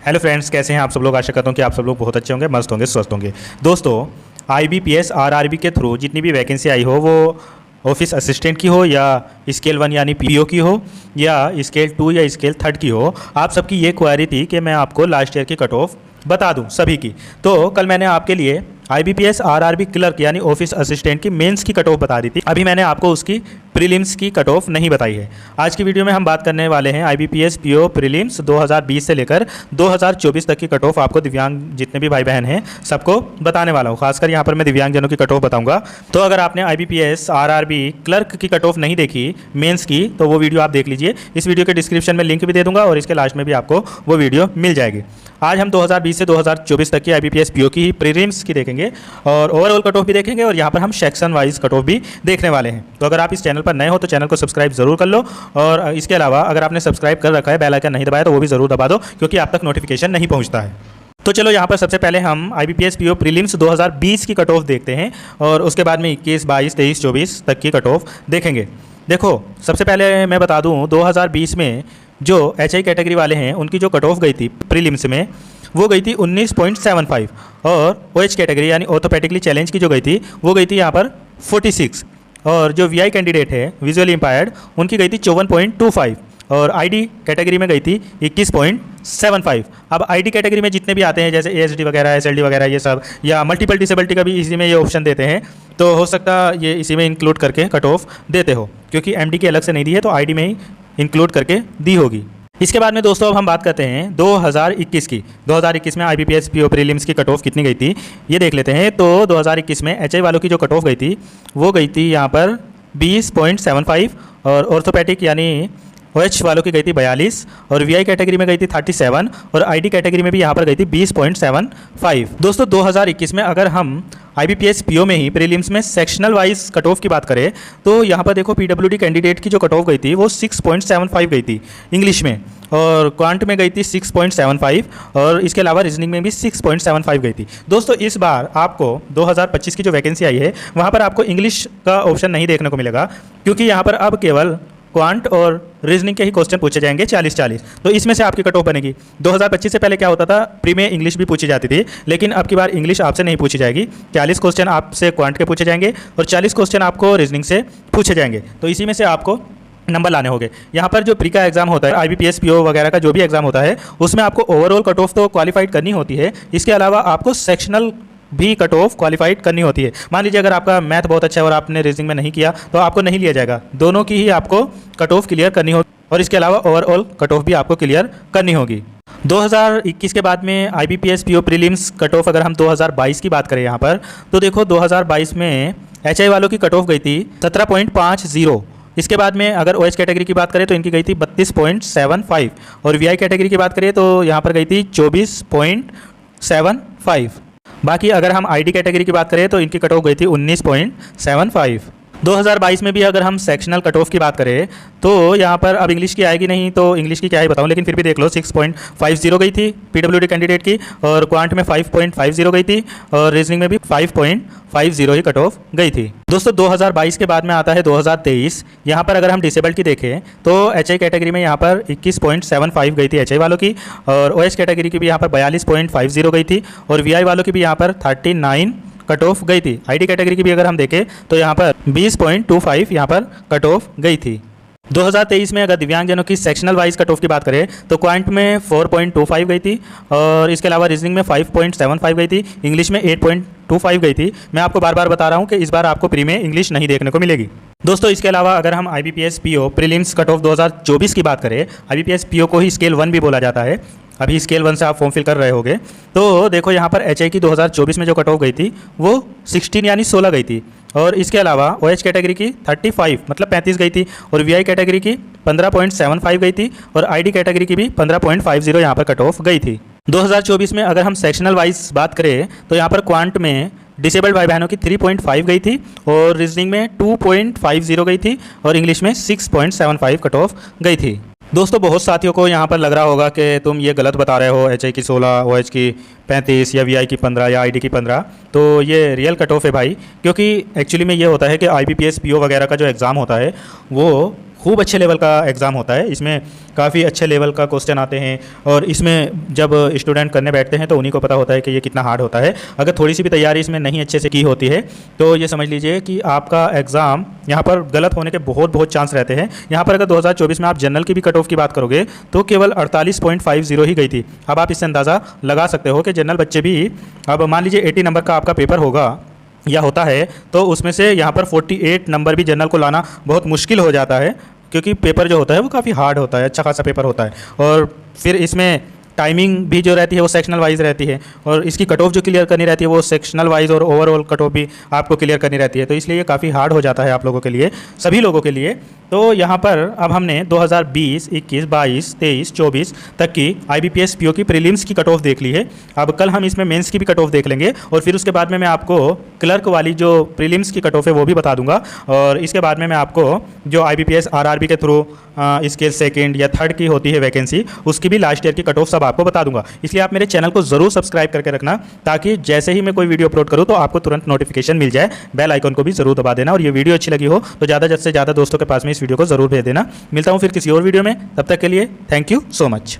Hello friends, कैसे हैं आप सब लोग। आशा करता हूँ कि आप सब लोग बहुत अच्छे होंगे, मस्त होंगे, स्वस्थ होंगे। दोस्तों, IBPS RRB के थ्रू जितनी भी वैकेंसी आई हो वो ऑफिस असिस्टेंट की हो या स्केल 1 यानी PO की हो या स्केल 2 या स्केल 3 की हो, आप सबकी ये क्वेरी थी कि मैं आपको लास्ट ईयर की कट ऑफ बता दूं सभी की। तो कल मैंने आपके लिए IBPS RRB क्लर्क यानी ऑफिस असिस्टेंट की मेंस की कट ऑफ बता दी थी। अभी मैंने आपको उसकी प्रीलिम्स की कट ऑफ नहीं बताई है। आज की वीडियो में हम बात करने वाले हैं IBPS PO प्रीलिम्स 2020 से लेकर 2024 तक की कट ऑफ। आपको दिव्यांग जितने भी भाई बहन हैं सबको बताने वाला हूँ। खासकर यहाँ पर मैं दिव्यांगजनों की कट ऑफ बताऊँगा। तो अगर आपने IBPS RRB क्लर्क की कट ऑफ नहीं देखी मेंस की, तो वो वीडियो आप देख लीजिए। इस वीडियो के डिस्क्रिप्शन में लिंक भी दे दूँगा और इसके लास्ट में भी आपको वो वीडियो मिल जाएगी। आज हम 2020 से 2024 तक की IBPS PO की प्रीलिम्स की देखेंगे और ओवरऑल कट ऑफ भी देखेंगे और यहाँ पर हम सेक्शन वाइज कट ऑफ भी देखने वाले हैं। तो अगर आप इस चैनल पर नए हो तो चैनल को सब्सक्राइब जरूर कर लो और इसके अलावा अगर आपने सब्सक्राइब कर रखा है, बेल आइकन नहीं दबाया तो वो भी जरूर दबा दो, क्योंकि आप तक नोटिफिकेशन नहीं पहुँचता है। तो चलो यहाँ पर सबसे पहले हम IBPS PO प्रीलिम्स 2020 की कट ऑफ देखते हैं और उसके बाद में 21, 22, 23, 24 तक की कट ऑफ देखेंगे। देखो, सबसे पहले मैं बता दूँ 2020 में जो HI कैटेगरी वाले हैं उनकी जो कट ऑफ गई थी प्रीलिम्स में वो गई थी 19.75 और OH कैटेगरी यानी ऑर्थोपेडिकली चैलेंज की जो गई थी वो गई थी यहाँ पर 46 और जो VI कैंडिडेट है विजुअली इम्पायर्ड उनकी गई थी 54.25 और ID कैटेगरी में गई थी 21.75। अब ID कैटेगरी में जितने भी आते हैं जैसे ASD वगैरह, SLD वगैरह ये सब, या मल्टीपल डिसेबिलिटी का भी इसी में ये ऑप्शन देते हैं, तो हो सकता ये इसी में इंक्लूड करके कट ऑफ देते हो, क्योंकि MD की अलग से नहीं दी है तो ID में ही इंक्लूड करके दी होगी। इसके बाद में दोस्तों अब हम बात करते हैं 2021 की। 2021 में IBPS PO प्रीलिम्स की कट ऑफ कितनी गई थी ये देख लेते हैं। तो 2021 में HI वालों की जो कट ऑफ गई थी वो गई थी यहाँ पर 20.75 और ऑर्थोपेडिक यानी OH वालों की गई थी 42 और VI कैटेगरी में गई थी 37 और ID कैटेगरी में भी यहाँ पर गई थी 20.75। दोस्तों 2021 में अगर हम IBPS PO में ही प्रीलिम्स में सेक्शनल वाइज कट ऑफ की बात करें तो यहाँ पर देखो PWD कैंडिडेट की जो कट ऑफ गई थी वो 6.75 गई थी इंग्लिश में, और क्वांट में गई थी 6.75 और इसके अलावा रीजनिंग में भी 6.75 गई थी। दोस्तों इस बार आपको 2025 की जो वैकेंसी आई है वहाँ पर आपको इंग्लिश का ऑप्शन नहीं देखने को मिलेगा, क्योंकि यहाँ पर अब केवल क्वांट और रीजनिंग के ही क्वेश्चन पूछे जाएंगे 40-40। तो इसमें से आपकी कट ऑफ बनेगी। 2025 से पहले क्या होता था, प्री में इंग्लिश भी पूछी जाती थी, लेकिन अब की बार इंग्लिश आपसे नहीं पूछी जाएगी। 40 क्वेश्चन आपसे क्वांट के पूछे जाएंगे और 40 क्वेश्चन आपको रीजनिंग से पूछे जाएंगे। तो इसी में से आपको नंबर लाने होंगे। यहाँ पर जो प्री का एग्जाम होता है, IBPS PO वगैरह का जो भी एग्जाम होता है, उसमें आपको ओवरऑल कट ऑफ तो क्वालिफाइड करनी होती है, इसके अलावा आपको सेक्शनल भी कट ऑफ क्वालिफाइड करनी होती है। मान लीजिए अगर आपका मैथ बहुत अच्छा है और आपने रीजनिंग में नहीं किया तो आपको नहीं लिया जाएगा। दोनों की ही आपको कट ऑफ क्लियर करनी होगी और इसके अलावा ओवरऑल कट ऑफ भी आपको क्लियर करनी होगी। 2021 के बाद में IBPS PO prelims cut off अगर हम 2022 की बात करें यहाँ पर, तो देखो 2022 में HI वालों की कट ऑफ गई थी 17.50। इसके बाद में अगर OH कैटेगरी की बात करें तो इनकी गई थी 32.75 और VI कैटेगरी की बात करें तो यहाँ पर गई थी 24.75। बाकी अगर हम ID कैटेगरी की बात करें तो इनकी कट ऑफ गई थी 19.75। 2022 में भी अगर हम सेक्शनल कट ऑफ की बात करें तो यहाँ पर अब इंग्लिश की आएगी नहीं, तो इंग्लिश की क्या है बताऊँ, लेकिन फिर भी देख लो 6.50 गई थी PWD कैंडिडेट की और क्वांट में 5.50 गई थी और रीजनिंग में भी 5.50 ही कट ऑफ गई थी। दोस्तों 2022 के बाद में आता है 2023। यहाँ पर अगर हम डिसेबल्ड की देखें तो HI कैटेगरी में यहाँ पर 21.75 गई थी HI वालों की और OH कैटेगरी की भी यहाँ पर 42.50 गई थी और VI वालों की भी यहाँ पर 39 कट ऑफ गई थी। ID कैटेगरी की भी अगर हम देखें तो यहाँ पर 20.25 यहाँ पर कट ऑफ गई थी। 2023 में अगर दिव्यांगजनों की सेक्शनल वाइज कट ऑफ की बात करें तो क्वांट में 4.25 गई थी और इसके अलावा रीजनिंग में 5.75 गई थी, इंग्लिश में 8.25 गई थी। मैं आपको बार बार बता रहा हूँ कि इस बार आपको प्री में इंग्लिश नहीं देखने को मिलेगी। दोस्तों इसके अलावा अगर हम IBPS PO prelims cut off 2024 की बात करें, IBPS PO को ही स्केल 1 भी बोला जाता है। अभी स्केल 1 से आप फॉर्म फिल कर रहे होगे, तो देखो यहाँ पर HI की 2024 में जो कट ऑफ गई थी वो 16 यानी 16 गई थी और इसके अलावा OH कैटेगरी की 35 मतलब 35 गई थी और VI कैटेगरी की 15.75 गई थी और ID कैटेगरी की भी 15.50 यहाँ पर कट ऑफ गई थी। 2024 में अगर हम सेक्शनल वाइज बात करें तो यहाँ पर क्वांट में डिसेबल्ड भाई बहनों की 3.5 गई थी और रीजनिंग में 2.50 गई थी और इंग्लिश में 6.75 कट ऑफ गई थी। दोस्तों बहुत साथियों को यहाँ पर लग रहा होगा कि तुम ये गलत बता रहे हो, HI की 16, OH की 35 या VI की 15 या ID की 15, तो ये रियल कट ऑफ है भाई। क्योंकि एक्चुअली में ये होता है कि IBPS PO वगैरह का जो एग्ज़ाम होता है वो खूब अच्छे लेवल का एग्ज़ाम होता है। इसमें काफ़ी अच्छे लेवल का क्वेश्चन आते हैं और इसमें जब स्टूडेंट करने बैठते हैं तो उन्हीं को पता होता है कि ये कितना हार्ड होता है। अगर थोड़ी सी भी तैयारी इसमें नहीं अच्छे से की होती है तो ये समझ लीजिए कि आपका एग्ज़ाम यहाँ पर गलत होने के बहुत बहुत चांस रहते हैं। यहाँ पर अगर 2024 में आप जनरल की भी कट ऑफ की बात करोगे तो केवल 48.50 ही गई थी। अब आप इससे अंदाज़ा लगा सकते हो कि जनरल बच्चे भी, अब मान लीजिए 80 नंबर का आपका पेपर होगा या होता है तो उसमें से यहाँ पर 48 नंबर भी जनरल को लाना बहुत मुश्किल हो जाता है, क्योंकि पेपर जो होता है वो काफ़ी हार्ड होता है, अच्छा खासा पेपर होता है। और फिर इसमें टाइमिंग भी जो रहती है वो सेक्शनल वाइज रहती है और इसकी कट ऑफ जो क्लियर करनी रहती है वो सेक्शनल वाइज और ओवरऑल कट ऑफ भी आपको क्लियर करनी रहती है। तो इसलिए ये काफ़ी हार्ड हो जाता है आप लोगों के लिए, सभी लोगों के लिए। तो यहाँ पर अब हमने 2020, 21, 22, 23, 24 तक की IBPS PO की प्रीलिम्स की कट ऑफ देख ली है। अब कल हम इसमें मेंस की भी कट ऑफ देख लेंगे और फिर उसके बाद में मैं आपको क्लर्क वाली जो प्रीलिम्स की कट ऑफ है वो भी बता दूंगा। और इसके बाद में मैं आपको जो IBPS RRB के थ्रू स्केल सेकेंड या थर्ड की होती है वैकेंसी, उसकी भी लास्ट ईयर की कट ऑफ सब आपको बता दूंगा। इसलिए आप मेरे चैनल को ज़रूर सब्सक्राइब करके रखना, ताकि जैसे ही मैं कोई वीडियो अपलोड करूँ तो आपको तुरंत नोटिफिकेशन मिल जाए। बेल आइकन को भी ज़रूर दबा देना और ये वीडियो अच्छी लगी हो तो ज़्यादा से ज़्यादा दोस्तों के पास में इस वीडियो को ज़रूर भेज देना। मिलता हूँ फिर किसी और वीडियो में, तब तक के लिए थैंक यू सो मच।